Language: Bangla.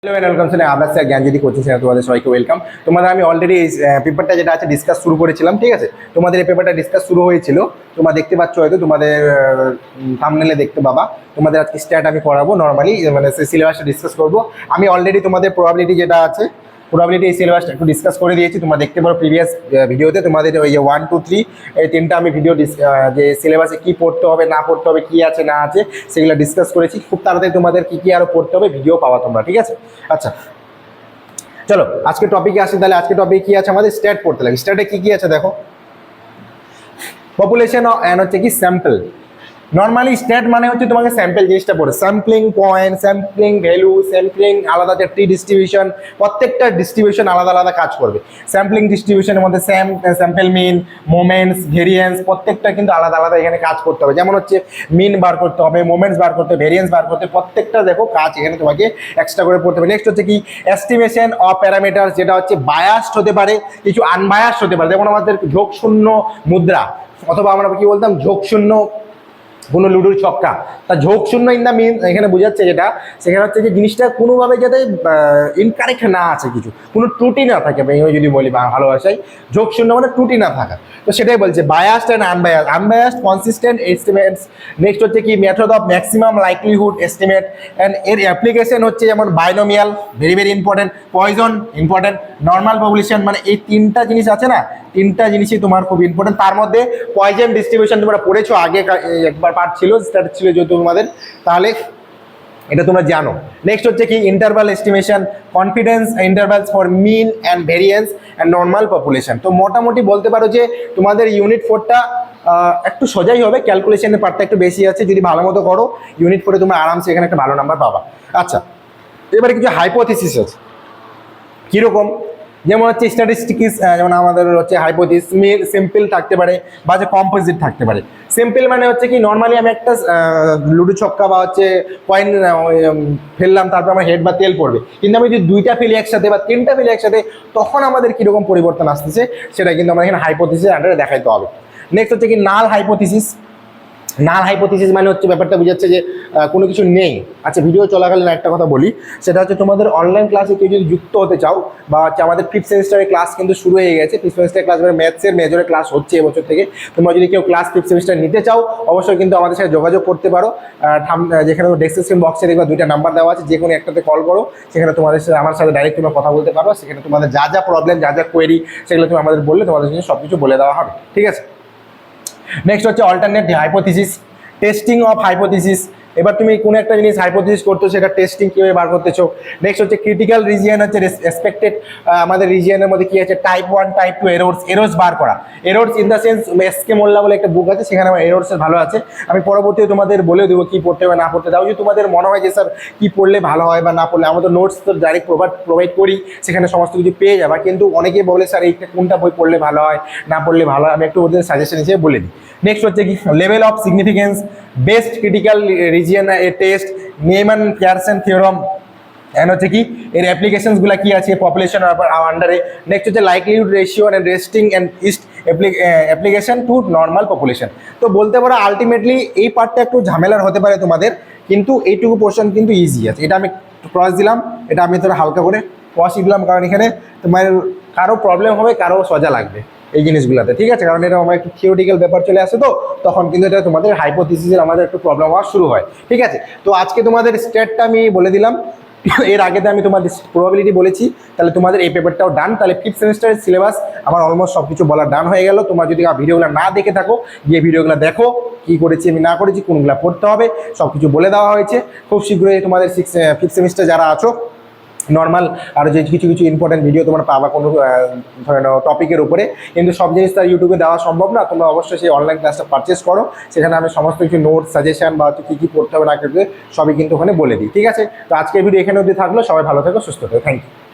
হ্যালো এন্ড ওয়েলকাম স্যার আবার স্যার জ্ঞানজ্যোতি কোচিং সেন্টার তোমাদের সবাইকে ওয়েলকাম। তোমাদের আমি অলরেডি এই পেপারটা যেটা আছে ডিসকাস শুরু করেছিলাম, ঠিক আছে? তোমাদের এই পেপারটা ডিসকাস শুরু হয়েছিল, তোমরা দেখতে পাচ্ছ হয়তো তোমাদের থাম্বনেলে দেখতে পাবা। তোমাদের আজকে স্ট্যাট আমি করাবো নর্মালি, মানে সিলেবাসটা ডিসকাস করবো। আমি অলরেডি তোমাদের প্রবাবিলিটি যেটা আছে প্রবাবিলিটি এই সিলেবাসটা একটু ডিসকাস করে দিয়েছি, তোমরা দেখতে পারো প্রিভিয়াস ভিডিওতে। তোমাদের ওই 1, 2, 3 এই তিনটা আমি ভিডিও যে সিলেবাসে কী পড়তে হবে না পড়তে হবে, কী আছে না আছে সেগুলো ডিসকাস করেছি। খুব তাড়াতাড়ি তোমাদের কী কী আরও পড়তে হবে ভিডিও পাওয়া তোমরা, ঠিক আছে? আচ্ছা চলো আজকে টপিকে আসি। তাহলে আজকে টপিক কি আছে আমাদের? স্ট্যাট পড়তে লাগে। স্ট্যাটে কি কি আছে দেখো, পপুলেশন অ্যান্ড হচ্ছে কি স্যাম্পল। নর্মালি স্ট্যাট মানে হচ্ছে তোমাকে স্যাম্পল জিনিসটা পড়ে, sampling point, sampling value, sampling আলাদা ট্রি ডিস্ট্রিবিউশন, প্রত্যেকটা ডিস্ট্রিবিউশন আলাদা আলাদা কাজ করবে। স্যাম্পলিং ডিস্ট্রিবিউশনের মধ্যে স্যাম্পল মিন, মোমেন্টস, ভেরিয়েন্স প্রত্যেকটা কিন্তু আলাদা আলাদা এখানে কাজ করতে হবে। যেমন হচ্ছে মিন বার করতে হবে, মোমেন্টস বার করতে হবে, ভেরিয়েন্স বার করতে, প্রত্যেকটা দেখো কাজ এখানে তোমাকে এক্সট্রা করে পড়তে হবে। নেক্সট হচ্ছে কি এস্টিমেশন অফ প্যারামিটার, যেটা হচ্ছে বায়াসড হতে পারে, কিছু আনবায়াসড হতে পারে। যেমন আমাদের ঝোঁকশূন্য মুদ্রা, অথবা আমরা কি বলতাম ঝোঁকশূন্য কোনো লুডুর ছক্কা, তা ঝোঁক শূন্য ইন দ্য মিন এখানে বোঝাচ্ছে যেটা, সেখানে হচ্ছে যে জিনিসটা কোনোভাবে যাতে ইনকারেক্ট না আছে, কিছু কোনো ত্রুটি না থাকে। আমি যদি বলি ভালোবাসায় ঝোঁক শূন্য মানে ত্রুটি না থাকা, তো সেটাই বলছে biased and unbiased. Unbiased consistent estimates. Next হচ্ছে কি method of maximum likelihood estimate and এর অ্যাপ্লিকেশন হচ্ছে যেমন binomial, very very important, poison important, normal population, মানে এই তিনটা জিনিস আছে না, তিনটা জিনিসই তোমার খুব ইম্পর্টেন্ট। তার মধ্যে পয়জন ডিস্ট্রিবিউশন তোমরা পড়েছো আগে, একবার পার্ট ছিল, স্টার্ট ছিল যেহেতু তোমাদের, তাহলে এটা তোমরা জানো। নেক্সট হচ্ছে কি interval estimation, confidence intervals for mean and variance and normal population. তো মোটামুটি বলতে পারো যে তোমাদের ইউনিট 4টা একটু সোজাই হবে, ক্যালকুলেশনের পার্টটা একটু বেশি আছে। যদি ভালো মতো করো ইউনিট 4-এ তোমরা আরামসে এখানে একটা ভালো নাম্বার পাবা। আচ্ছা এবারে কিছু হাইপোথিসিস আছে, কীরকম? যেমন হচ্ছে স্ট্যাটিস্টিক্স, যেমন আমাদের হচ্ছে হাইপোথিস সিম্পল থাকতে পারে বা যে কম্পোজিট থাকতে পারে। সিম্পল মানে হচ্ছে কি নর্মালি আমি একটা লুডো ছক্কা বা হচ্ছে পয়েন্ট ফেললাম, তারপর আমার হেড বা তেল পড়বে, কিন্তু আমি যদি 2টা ফেলি একসাথে বা 3টা ফেলি একসাথে, তখন আমাদের কীরকম পরিবর্তন আসতেছে সেটা কিন্তু আমরা এখানে হাইপোথিসিসের আন্ডারে দেখাইতে হবে। নেক্সট হচ্ছে কি নাল হাইপোথিসিস। নাল হাইপোথিসিস মানে হচ্ছে ব্যাপারটা বুঝাচ্ছে যে কোনো কিছু নেই। আচ্ছা ভিডিও চলাকালীন একটা কথা বলি, সেটা হচ্ছে তোমাদের অনলাইন ক্লাসে কেউ যদি যুক্ত হতে চাও, বা হচ্ছে আমাদের 5th সেমিস্টারের ক্লাস কিন্তু শুরু হয়ে গেছে। 5th সেমিস্টারের ক্লাস মানে ম্যাথসের মেজরের ক্লাস হচ্ছে এবছর থেকে। তোমরা যদি কেউ ক্লাস 5th সেমিস্টার নিতে চাও অবশ্যই কিন্তু আমাদের সাথে যোগাযোগ করতে পারো। যেখানে ডেসক্রিপশন বক্সে দেখবা 2টা নাম্বার দেওয়া আছে, যে কোনো একটাতে কল করো, সেখানে তোমাদের সাথে আমার সাথে ডাইরেক্ট তোমরা কথা বলতে পারো। সেখানে তোমাদের যা যা প্রবলেম, যা যা কোয়েরি সেগুলো তুমি আমাদের বললে তোমাদের জন্য সব কিছু বলে দেওয়া হবে, ঠিক আছে? নেক্সট হচ্ছে alternate hypothesis, testing of hypothesis. এবার তুমি কোনো একটা জিনিস হাইপোথিসিস করছো, সেটা টেস্টিং কীভাবে বার করতেছো। নেক্সট হচ্ছে ক্রিটিক্যাল রিজিয়ন, হচ্ছে এক্সপেক্টেড আমাদের রিজিয়নের মধ্যে কী আছে, টাইপ 1 টাইপ 2 এরোর্স বার করা। Errors in the sense SK Molla বলে একটা বুক আছে, সেখানে আমার এরোর্সের ভালো আছে। আমি পরবর্তীতে তোমাদের বলে দেবো কী পড়তে হবে না পড়তে। দাও যদি তোমাদের মনে হয় যে স্যার কী পড়লে ভালো হয় বা না পড়লে, আমাদের নোটস তো ডাইরেক্ট প্রোভাইড করি, সেখানে সমস্ত কিছু পেয়ে যাবা। কিন্তু অনেকেই বলে স্যার এইটা কোনটা বই পড়লে ভালো হয় না পড়লে ভালো হয়, আমি একটু ওদের সাজেশন হিসেবে বলে দিই। নেক্সট হচ্ছে কি level of significance, best critical region test, Neyman Pearson theorem, and হচ্ছে কি এর অ্যাপ্লিকেশনসগুলো কি আছে পপুলেশন আন্ডারে। নেক্সট হচ্ছে likelihood ratio and resting and east application to normal population. তো বলতে পারো আলটিমেটলি এই পার্টটা একটু ঝামেলার হতে পারে তোমাদের, কিন্তু এইটুকু পোর্শন কিন্তু ইজি আছে। এটা আমি ক্রস দিলাম, এটা আমি তোরা হালকা করে ক্রসই দিলাম, কারণ এখানে তোমার কারো প্রবলেম হবে, কারো সোজা লাগবে এই জিনিসগুলোতে, ঠিক আছে? কারণ এটা আমার একটু থিওরিটিক্যাল ব্যাপার চলে আসে, তো তখন কিন্তু এটা তোমাদের হাইপোথিসিসের আমাদের একটু প্রবলেম হওয়া শুরু হয়, ঠিক আছে? তো আজকে তোমাদের স্টেটটা আমি বলে দিলাম, এর আগেতে আমি তোমাদের প্রবাবিলিটি বলেছি। তাহলে তোমাদের এই পেপারটাও ডান। তাহলে 5th সেমিস্টারের সিলেবাস আমার অলমোস্ট সব কিছু বলা ডান হয়ে গেল। তোমরা যদি ভিডিওগুলো না দেখে থাকো, গিয়ে ভিডিওগুলো দেখো, কী করেছি আমি না করেছি, কোনগুলো পড়তে হবে সব কিছু বলে দেওয়া হয়েছে। খুব শীঘ্রই তোমাদের 5th সেমিস্টার যারা আছো নর্মাল আরও যে কিছু কিছু ইম্পর্টেন্ট ভিডিও তোমরা পাবা কোনো ধরে নাও টপিকের উপরে, কিন্তু সব জিনিস তার ইউটিউবে দেওয়া সম্ভব না। তোমরা অবশ্যই সেই অনলাইন ক্লাসটা পারচেস করো, সেখানে আমি সমস্ত কিছু নোটস সাজেশন বা হচ্ছে কী কী পড়তে হবে না করতে সবই কিন্তু ওখানে বলে দিই, ঠিক আছে? তো আজকের ভিডিও এখানে অবধি থাকলো। সবাই ভালো থেকো, সুস্থ থেকো, থ্যাংক ইউ।